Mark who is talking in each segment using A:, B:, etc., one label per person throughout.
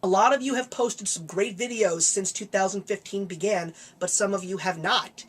A: A lot of you have posted some great videos since 2015 began, but some of you have not.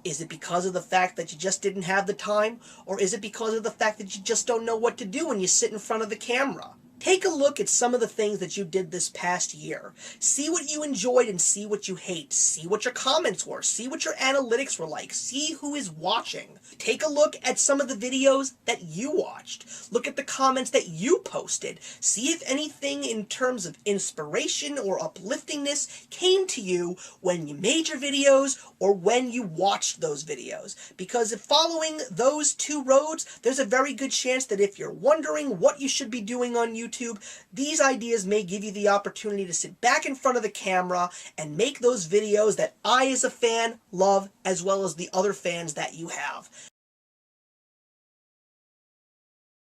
A: Is it because of the fact that you just didn't have the time? Or is it because of the fact that you just don't know what to do when you sit in front of the camera? Take a look at some of the things that you did this past year. See what you enjoyed and see what you hate. See what your comments were. See what your analytics were like. See who is watching. Take a look at some of the videos that you watched. Look at the comments that you posted. See if anything in terms of inspiration or upliftingness came to you when you made your videos or when you watched those videos. Because if following those two roads, there's a very good chance that if you're wondering what you should be doing on YouTube, these ideas may give you the opportunity to sit back in front of the camera and make those videos that I as a fan love, as well as the other fans that you have.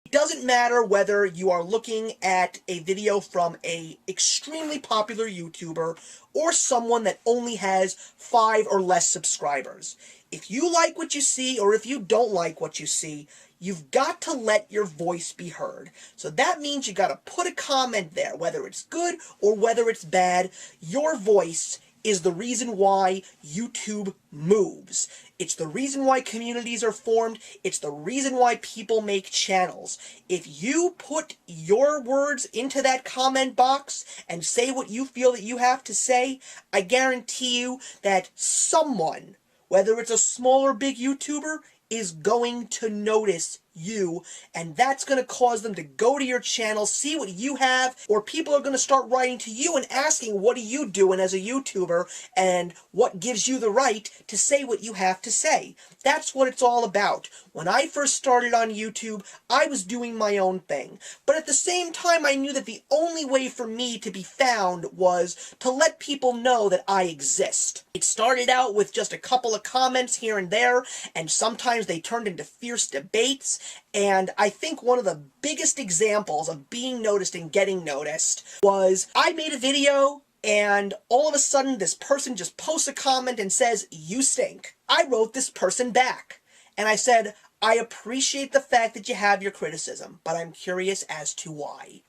A: It doesn't matter whether you are looking at a video from an extremely popular YouTuber or someone that only has 5 or less subscribers. If you like what you see or if you don't like what you see, you've got to let your voice be heard. So that means you got to put a comment there, whether it's good or whether it's bad. Your voice is the reason why YouTube moves. It's the reason why communities are formed. It's the reason why people make channels. If you put your words into that comment box and say what you feel that you have to say, I guarantee you that someone, whether it's a small or big YouTuber, is going to notice you, and that's going to cause them to go to your channel, see what you have, or people are going to start writing to you and asking, what are you doing as a YouTuber, and what gives you the right to say what you have to say. That's what it's all about. When I first started on YouTube, I was doing my own thing, but at the same time I knew that the only way for me to be found was to let people know that I exist. It started out with just a couple of comments here and there, and sometimes they turned into fierce debates. And I think one of the biggest examples of being noticed and getting noticed was I made a video and all of a sudden this person just posts a comment and says, "You stink." I wrote this person back and I said, "I appreciate the fact that you have your criticism, but I'm curious as to why."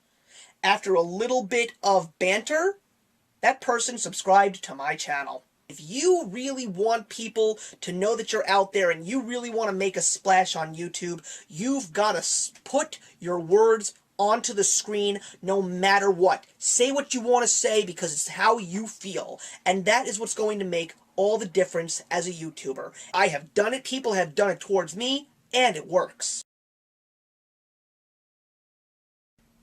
A: After a little bit of banter, that person subscribed to my channel. If you really want people to know that you're out there and you really want to make a splash on YouTube, you've got to put your words onto the screen no matter what. Say what you want to say because it's how you feel. And that is what's going to make all the difference as a YouTuber. I have done it, people have done it towards me, and it works.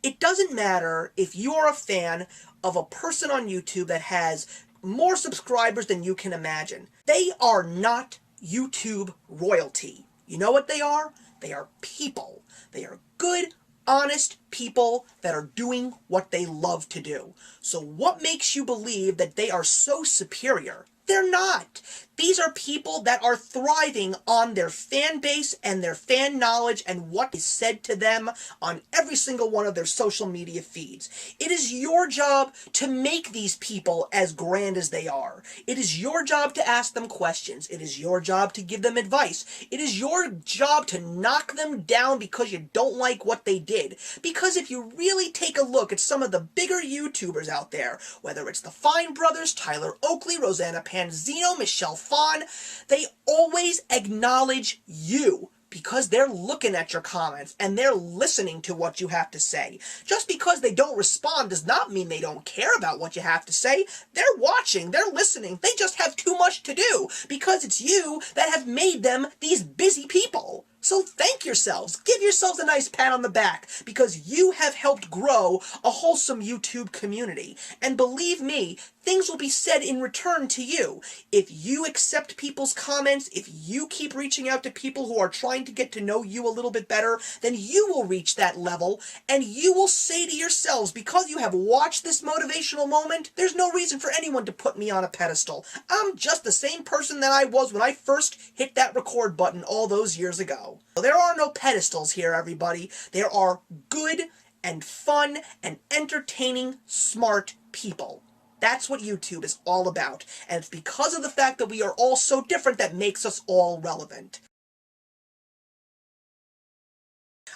A: It doesn't matter if you are a fan of a person on YouTube that has more subscribers than you can imagine. They are not YouTube royalty. You know what they are? They are people. They are good, honest people that are doing what they love to do. So what makes you believe that they are so superior? They're not. These are people that are thriving on their fan base and their fan knowledge and what is said to them on every single one of their social media feeds. It is your job to make these people as grand as they are. It is your job to ask them questions. It is your job to give them advice. It is your job to knock them down because you don't like what they did. Because if you really take a look at some of the bigger YouTubers out there, whether it's the Fine Brothers, Tyler Oakley, Rosanna Panzino, Michelle Fawn, they always acknowledge you because they're looking at your comments and they're listening to what you have to say. Just because they don't respond does not mean they don't care about what you have to say. They're watching, they're listening, they just have too much to do because it's you that have made them these busy people. So thank yourselves. Give yourselves a nice pat on the back because you have helped grow a wholesome YouTube community. And believe me, things will be said in return to you. If you accept people's comments, if you keep reaching out to people who are trying to get to know you a little bit better, then you will reach that level and you will say to yourselves, because you have watched this motivational moment, there's no reason for anyone to put me on a pedestal. I'm just the same person that I was when I first hit that record button all those years ago. There are no pedestals here, everybody. There are good and fun and entertaining, smart people. That's what YouTube is all about. And it's because of the fact that we are all so different that makes us all relevant.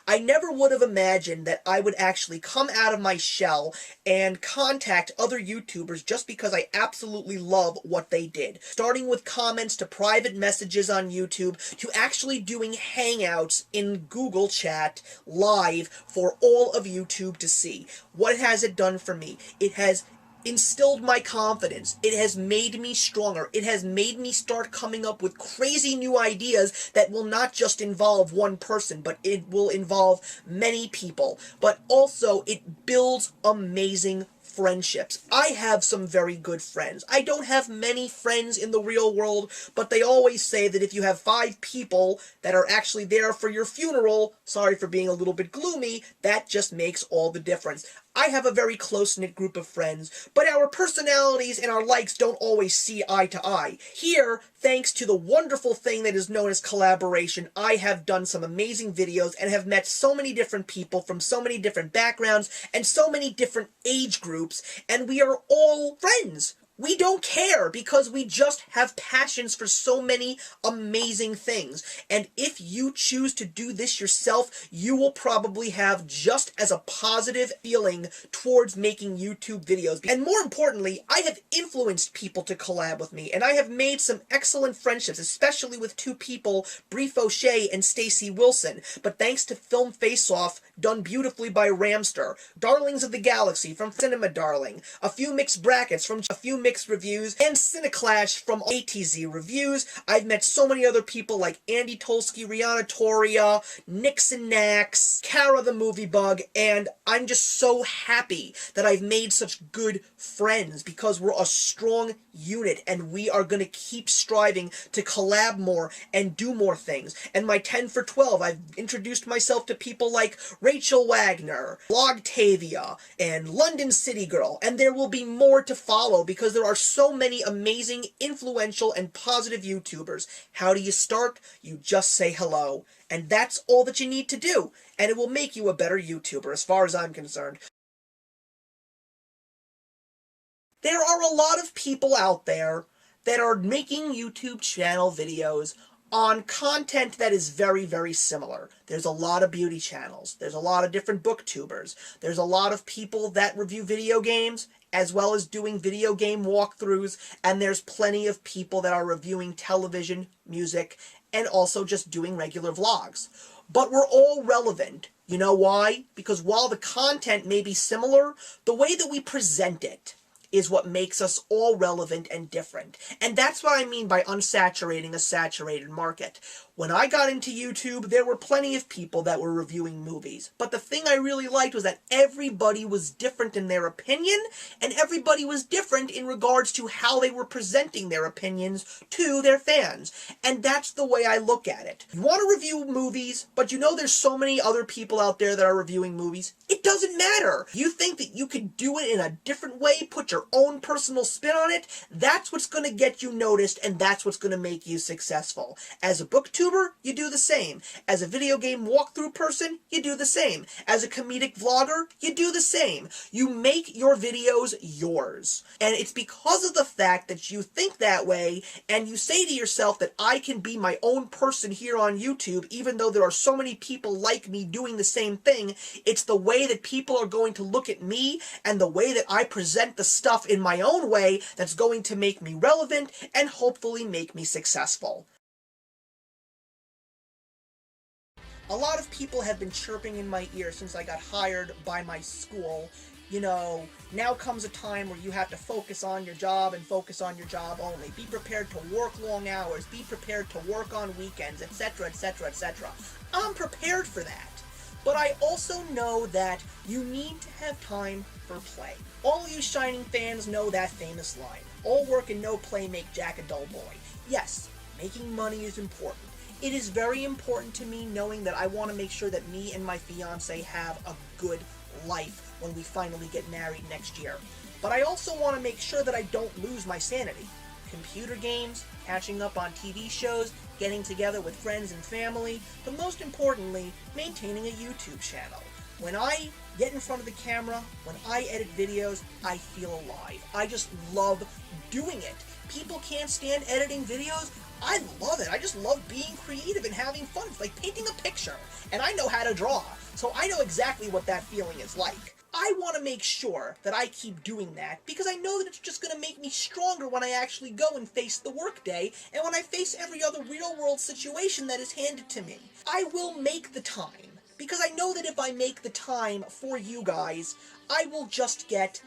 A: I never would have imagined that I would actually come out of my shell and contact other YouTubers just because I absolutely love what they did. Starting with comments to private messages on YouTube to actually doing hangouts in Google Chat live for all of YouTube to see. What has it done for me? It has instilled my confidence. It has made me stronger. It has made me start coming up with crazy new ideas that will not just involve one person, but it will involve many people. But also, it builds amazing friendships. I have some very good friends. I don't have many friends in the real world, but they always say that if you have 5 people that are actually there for your funeral, sorry for being a little bit gloomy, that just makes all the difference. I have a very close-knit group of friends, but our personalities and our likes don't always see eye to eye. Here, thanks to the wonderful thing that is known as collaboration, I have done some amazing videos and have met so many different people from so many different backgrounds and so many different age groups, and we are all friends. We don't care because we just have passions for so many amazing things. And if you choose to do this yourself, you will probably have just as a positive feeling towards making YouTube videos. And more importantly, I have influenced people to collab with me, and I have made some excellent friendships, especially with 2 people, Brief O'Shea and Stacy Wilson. But thanks to Film Face Off, done beautifully by Ramster, Darlings of the Galaxy from Cinema Darling, a few mixed brackets from a few mixed reviews, and Cineclash from ATZ Reviews. I've met so many other people like Andy Tolsky, Rihanna Toria, Nixon Nax, Kara the Movie Bug, and I'm just so happy that I've made such good friends because we're a strong unit and we are going to keep striving to collab more and do more things. And my 10 for 12, I've introduced myself to people like Rachel Wagner, Logtavia, and London City Girl, and there will be more to follow because there are so many amazing, influential, and positive YouTubers. How do you start? You just say hello. And that's all that you need to do. And it will make you a better YouTuber, as far as I'm concerned. There are a lot of people out there that are making YouTube channel videos on content that is very, very similar. There's a lot of beauty channels. There's a lot of different booktubers. There's a lot of people that review video games, as well as doing video game walkthroughs, and there's plenty of people that are reviewing television, music, and also just doing regular vlogs. But we're all relevant. You know why? Because while the content may be similar, the way that we present it is what makes us all relevant and different. And that's what I mean by unsaturating a saturated market. When I got into YouTube, there were plenty of people that were reviewing movies. But the thing I really liked was that everybody was different in their opinion, and everybody was different in regards to how they were presenting their opinions to their fans. And that's the way I look at it. You want to review movies, but you know there's so many other people out there that are reviewing movies. It doesn't matter. You think that you could do it in a different way, put your own personal spin on it? That's what's going to get you noticed, and that's what's going to make you successful. As a booktuber, you do the same. As a video game walkthrough person, you do the same. As a comedic vlogger, you do the same. You make your videos yours. And it's because of the fact that you think that way, and you say to yourself that I can be my own person here on YouTube, even though there are so many people like me doing the same thing. It's the way that people are going to look at me, and the way that I present the stuff in my own way that's going to make me relevant, and hopefully make me successful. A lot of people have been chirping in my ear since I got hired by my school. You know, now comes a time where you have to focus on your job and focus on your job only. Be prepared to work long hours. Be prepared to work on weekends, etc., etc., etc. I'm prepared for that. But I also know that you need to have time for play. All you Shining fans know that famous line. All work and no play make Jack a dull boy. Yes, making money is important. It is very important to me knowing that I want to make sure that me and my fiance have a good life when we finally get married next year. But I also want to make sure that I don't lose my sanity. Computer games, catching up on TV shows, getting together with friends and family, but most importantly, maintaining a YouTube channel. When I get in front of the camera, when I edit videos, I feel alive. I just love doing it. people can't stand editing videos, I love it. I just love being creative and having fun. It's like painting a picture, and I know how to draw, so I know exactly what that feeling is like. I want to make sure that I keep doing that because I know that it's just going to make me stronger when I actually go and face the workday and when I face every other real world situation that is handed to me. I will make the time because I know that if I make the time for you guys, I will just get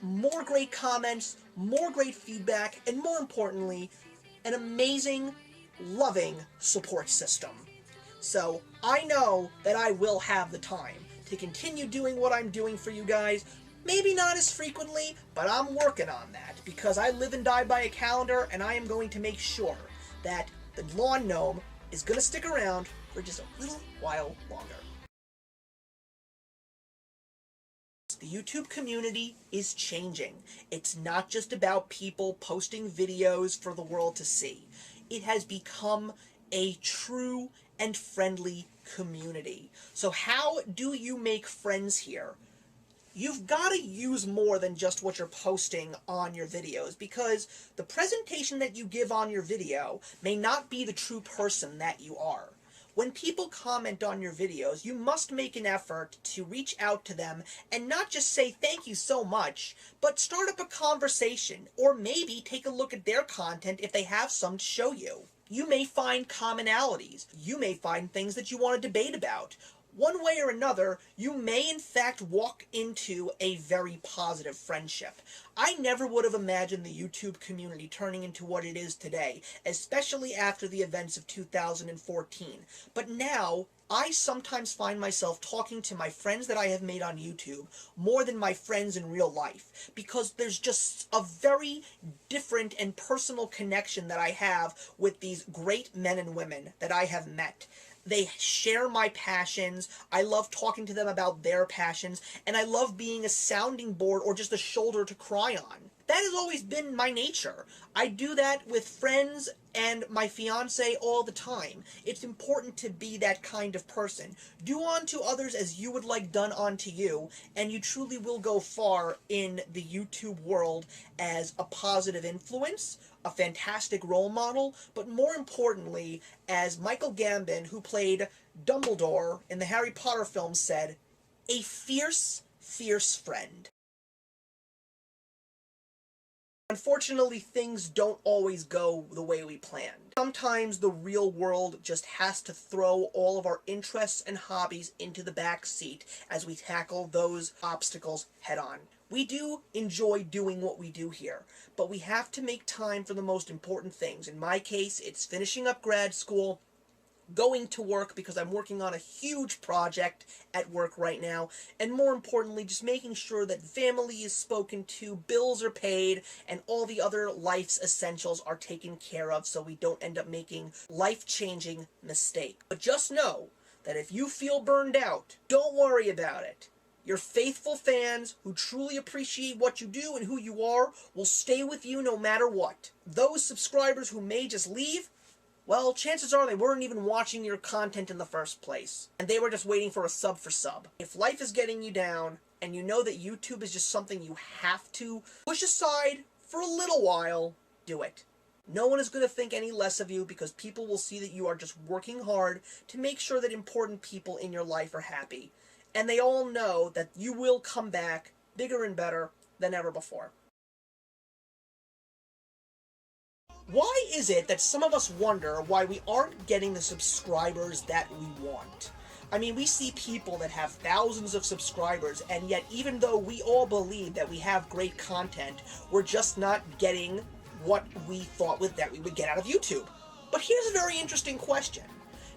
A: more great comments, more great feedback, and more importantly, an amazing, loving support system. So I know that I will have the time to continue doing what I'm doing for you guys. Maybe not as frequently, but I'm working on that because I live and die by a calendar, and I am going to make sure that the lawn gnome is going to stick around for just a little while longer. The YouTube community is changing. It's not just about people posting videos for the world to see. It has become a true and friendly community. So how do you make friends here? You've got to use more than just what you're posting on your videos, because the presentation that you give on your video may not be the true person that you are. When people comment on your videos, you must make an effort to reach out to them and not just say thank you so much, but start up a conversation, or maybe take a look at their content if they have some to show you. You may find commonalities. You may find things that you want to debate about. One way or another, you may in fact walk into a very positive friendship. I never would have imagined the YouTube community turning into what it is today, especially after the events of 2014. But now, I sometimes find myself talking to my friends that I have made on YouTube more than my friends in real life, because there's just a very different and personal connection that I have with these great men and women that I have met. They share my passions. I love talking to them about their passions, and I love being a sounding board or just a shoulder to cry on. That has always been my nature. I do that with friends and my fiance all the time. It's important to be that kind of person. Do unto others as you would like done unto you, and you truly will go far in the YouTube world as a positive influence, a fantastic role model, but more importantly, as Michael Gambon, who played Dumbledore in the Harry Potter films, said, a fierce, fierce friend. Unfortunately, things don't always go the way we planned. Sometimes the real world just has to throw all of our interests and hobbies into the back seat as we tackle those obstacles head on. We do enjoy doing what we do here, but we have to make time for the most important things. In my case, it's finishing up grad school, going to work because I'm working on a huge project at work right now, and more importantly, just making sure that family is spoken to, bills are paid, and all the other life's essentials are taken care of so we don't end up making life-changing mistakes. But just know that if you feel burned out, don't worry about it. Your faithful fans who truly appreciate what you do and who you are will stay with you no matter what. Those subscribers who may just leave, well, chances are they weren't even watching your content in the first place, and they were just waiting for a sub for sub. If life is getting you down, and you know that YouTube is just something you have to push aside for a little while, do it. No one is going to think any less of you, because people will see that you are just working hard to make sure that important people in your life are happy. And they all know that you will come back bigger and better than ever before. Why is it that some of us wonder why we aren't getting the subscribers that we want? I mean, we see people that have thousands of subscribers, and yet even though we all believe that we have great content, we're just not getting what we thought that we would get out of YouTube. But here's a very interesting question.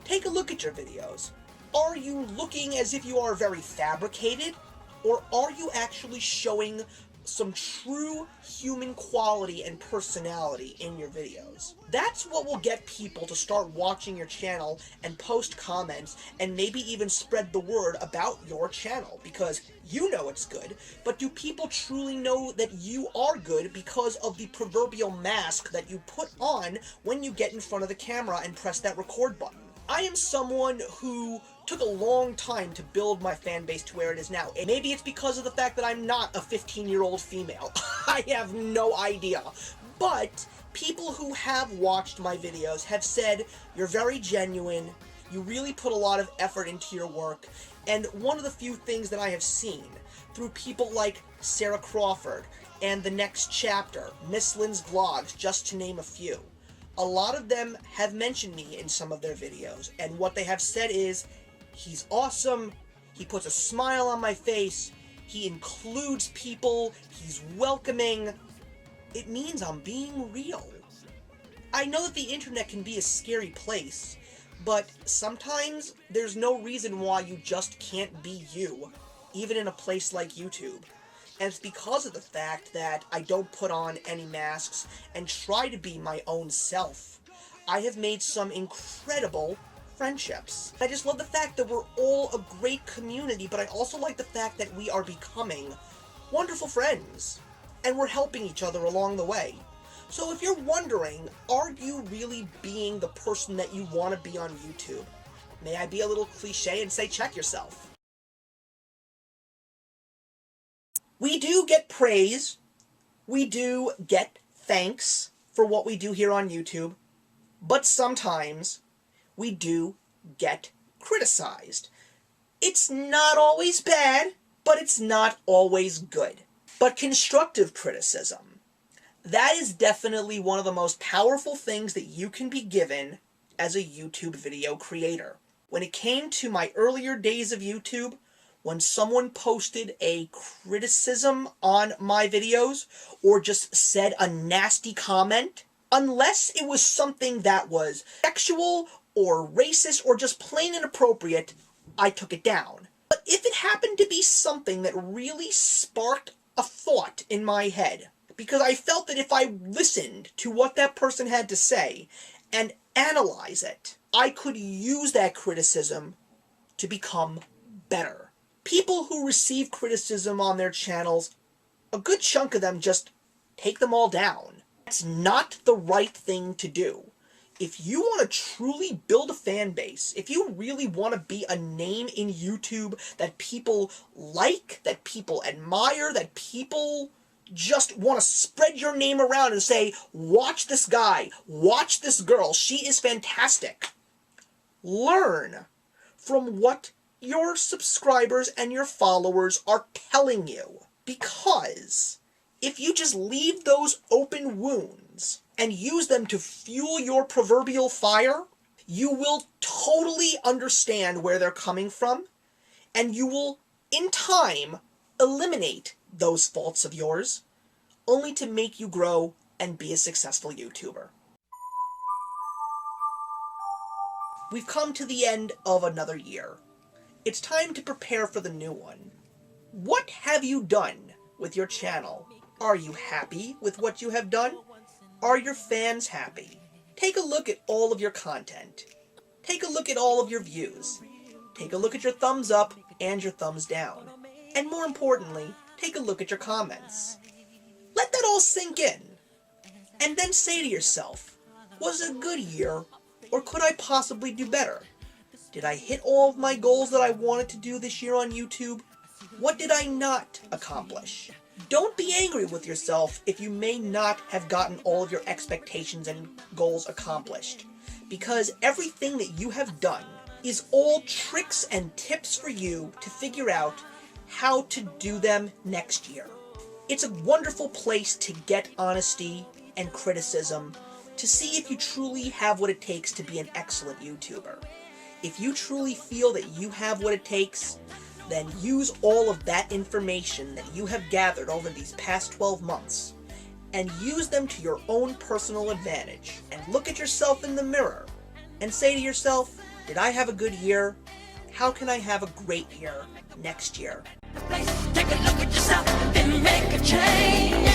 A: Take a look at your videos. Are you looking as if you are very fabricated, or are you actually showing some true human quality and personality in your videos? That's what will get people to start watching your channel and post comments and maybe even spread the word about your channel, because you know it's good, but do people truly know that you are good because of the proverbial mask that you put on when you get in front of the camera and press that record button? I am someone who took a long time to build my fan base to where it is now. And maybe it's because of the fact that I'm not a 15-year-old female. I have no idea. But People who have watched my videos have said you're very genuine, you really put a lot of effort into your work, and one of the few things that I have seen through people like Sarah Crawford and The Next Chapter, Miss Lynn's Vlogs, just to name a few. A lot of them have mentioned me in some of their videos, and what they have said is, he's awesome, he puts a smile on my face, he includes people, he's welcoming. It means I'm being real. I know that the internet can be a scary place, but sometimes there's no reason why you just can't be you, even in a place like YouTube. And it's because of the fact that I don't put on any masks and try to be my own self. I have made some incredible friendships. I just love the fact that we're all a great community, but I also like the fact that we are becoming wonderful friends, and we're helping each other along the way. So if you're wondering, are you really being the person that you want to be on YouTube? May I be a little cliche and say check yourself. We do get praise, we do get thanks for what we do here on YouTube, but sometimes we do get criticized. It's not always bad, but it's not always good. But constructive criticism, that is definitely one of the most powerful things that you can be given as a YouTube video creator. When it came to my earlier days of YouTube, when someone posted a criticism on my videos or just said a nasty comment, unless it was something that was sexual or racist or just plain inappropriate, I took it down. But if it happened to be something that really sparked a thought in my head, because I felt that if I listened to what that person had to say and analyze it, I could use that criticism to become better. People who receive criticism on their channels, a good chunk of them just take them all down. That's not the right thing to do. If you want to truly build a fan base, if you really want to be a name in YouTube that people like, that people admire, that people just want to spread your name around and say, watch this guy, watch this girl, she is fantastic. Learn from what your subscribers and your followers are telling you. Because if you just leave those open wounds and use them to fuel your proverbial fire, you will totally understand where they're coming from, and you will, in time, eliminate those faults of yours, only to make you grow and be a successful YouTuber. We've come to the end of another year. It's time to prepare for the new one. What have you done with your channel? Are you happy with what you have done? Are your fans happy? Take a look at all of your content. Take a look at all of your views. Take a look at your thumbs up and your thumbs down. And more importantly, take a look at your comments. Let that all sink in. And then say to yourself, was it a good year, or could I possibly do better? Did I hit all of my goals that I wanted to do this year on YouTube? What did I not accomplish? Don't be angry with yourself if you may not have gotten all of your expectations and goals accomplished, because everything that you have done is all tricks and tips for you to figure out how to do them next year. It's a wonderful place to get honesty and criticism to see if you truly have what it takes to be an excellent YouTuber. If you truly feel that you have what it takes, then use all of that information that you have gathered over these past 12 months and use them to your own personal advantage, and look at yourself in the mirror and say to yourself, did I have a good year? How can I have a great year next year?
B: Take a look at yourself and make a change.